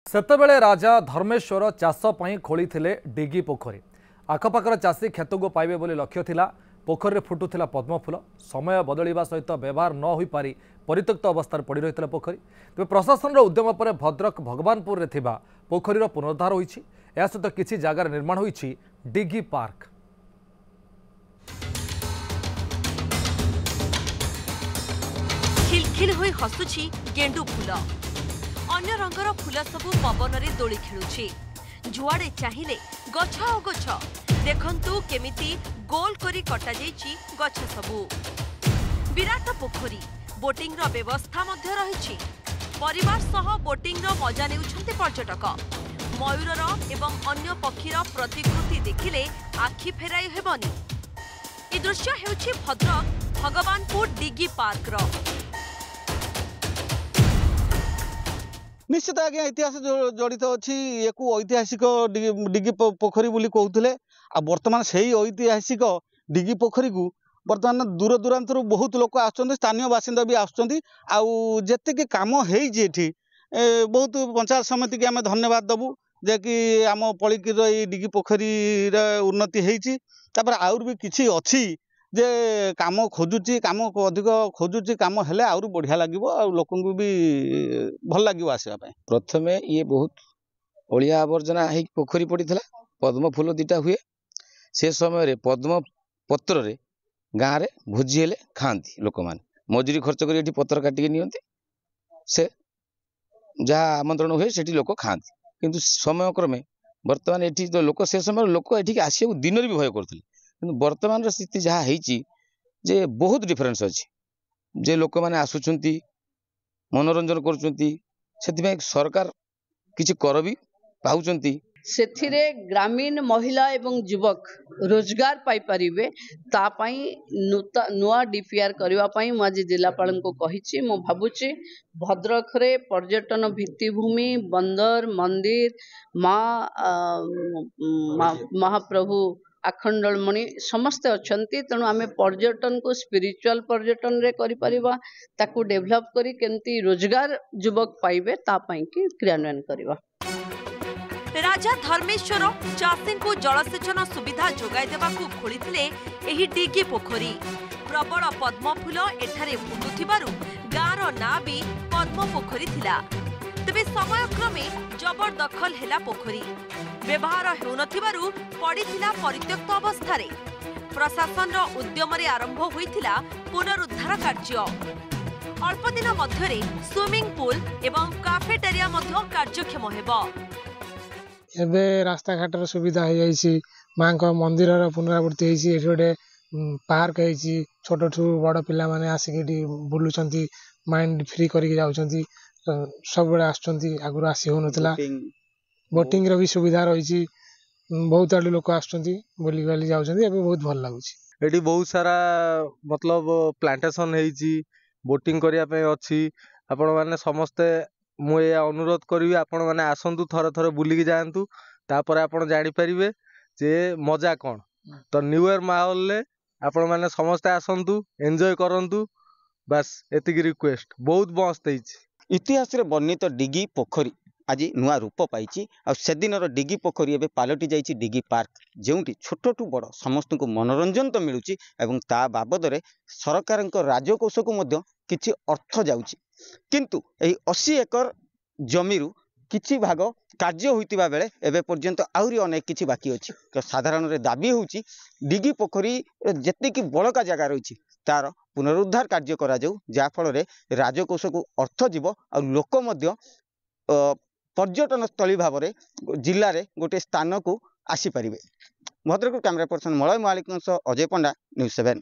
सेतेबेले राजा धर्मेश्वर चाष खोली डिगी पोखरी आखपाखर चाषी क्षेत्र को पाइबे बोली लक्ष्य थिला। पोखरी फुटुला पद्मफूल समय बदलवा सहित व्यवहार न हो पारि परित्यक्त अवस्था पड़ रही पोखरी। तेज प्रशासन उद्यम पर भद्रक भगवानपुर में पोखरीर पुनरुद्धार होइछि। या सहित किछि जगार निर्माण होइछि डिगी पार्क। खिलखिल होई हसुछि गेंडु फूल। अन्य रंगर फूल सबू पवन रे दोली खेलुछि। जुआड़े चाहिए गछ और गछ देखंतु केमिति गोल करी कटा जाइछि गछ सबू। विराट पोखरी बोटिंग रो व्यवस्था मध्य रहिछि। परिवार सह बोटिंग रो मजा नेउछन्ते पर्यटक। मयूरर एवं अन्य पक्षीर प्रतिकृति देखिले आखि फेराई हेबनी। ए दृश्य हेउछि भद्रक भगवानपुर डिगी पार्क रो। निश्चित आज्ञा इतिहास जड़ित अच्छी ऐतिहासिक डिगी पोखरी बोली कहते। बर्तमान से ऐतिहासिक डिगी पोखरी को बर्तमान दूर दूरांतर बहुत लोक आसुच्च स्थानीय बासिंदा भी आसती कम होती बहुत पंचायत समिति की आम धन्यवाद देवु जे कि आम पलिकीर डिगी पोखरी उन्नति होती। आउर भी किसी अच्छी जे काम खोजुची काम अधिक खोजुची काम हेले आउर बढ़िया लगे लोक भी भल लगे आसवा। प्रथमे ये बहुत अलिया आवर्जना है पोखरी पड़ता पद्म फूल दीटा हुए से समय पद्म पत्र रे गाँव में भोजी हेले खाती लोक मैंने मजूरी खर्च कर पत्र काटिक नियंती से जहाँ आमंत्रण हुए से लोक खाती। किंतु समय क्रमे बर्तमान ये तो लोक से समय लोक ये आसो दिन भी भय करते। वर्तमान स्थिति जहाँ जे बहुत डिफरेन्स अच्छी जे लोक मैंने आसुंच मनोरंजन कर सरकार किसी कर भी पाउचंती। सेथिरे ग्रामीण महिला एवं युवक रोजगार पाई परिबे तापाई नुआ डीपीआर करबा पई म आज जिलापाल को कहिछि। मो भाबुछि भद्रक रे पर्यटन भित्तिभूमि बंदर मंदिर महाप्रभु आखंडलमणि समस्ते अच्छी। तेणु आम पर्यटन को स्पिरिचुअल पर्यटन रे करि परिबा ताकू डेभलप करी केमती रोजगार युवक पाइबे तापाई कि क्रियान्वयन करबा। राजा धर्मेश्वर चाषी को जलसेचन सुविधा जोगाई देवाकू खोलिथिले एही डिगी पोखरी। प्रबल पद्म फूल एठारे फुटुथिबारु गाँर ना भी पद्म पोखरी थिला। तेबे समय क्रमे जबरदखल हेला पोखरी व्यवहार हेउनथिबारु पड़िथिला परित्यक्त अवस्थारे। प्रशासन उद्यम रे आरंभ होइथिला पुनरुद्धार कार्य। अल्प दिन मध्यरे स्विमिंग पूल एवं काफेटेरिया मध्य कार्यक्षम हेबो। एबे रास्ता घाटर सुविधा हो जाइए माँ को मंदिर पुनरावृत्ति होती गोटे पार्क होती छोट ठू बड़ पिला माने आसिक बुलूं माइंड फ्री करके जाऊँगी सब बड़े आगुरी आसी हो नाला। बोटिंग भी सुविधा रही बहुत आड़ लोक आसुली गली जाऊँगी बहुत भल लगुच। ये बहुत सारा मतलब प्लांटेशन होती बोटिंग करने अच्छी आपण मैंने समस्ते मुझे अनुरोध करी आपण मैंने आसतु थरे थरे बुलिकी जातु तापर आपण जापर जे मजा कौन। तो न्यू ईयर माहौल ले आपण मैंने समस्ते आसतु एंजॉय करंतु बस एतिकी रिक्वेस्ट बहुत मस्त। इतिहास रे वर्णित डिगी पोखरी आज नुआ रूप पाई से दिन डिगी पोखरी एवं पलटि जाइए डिगी पार्क जोटी छोट टू बड़ समस्त को मनोरंजन तो मिलूँ एवं ता बाबद सरकार राजकोष को किछि अर्थ जाउछि। किंतु यही 80 एकर जमीरु किछि भाग कार्य होइतिबा बेले एबे पर्यंत आउरी अनेक किछि बाकी अछि। तो साधारण रे दाबी होउछि डिगी पोखरी जेते कि बड़का जगह रहिछि तार पुनरुद्धार कार्य करा जाऊ जा फल रे राजकोष को अर्थ जीव आ लोक मध्य पर्यटन स्थली भाव रे जिल्ला रे गोटे स्थान को आसी परिबे। भद्रक कैमरा पर्सन मलय मालिक अजय पंडा न्यूज़ 7।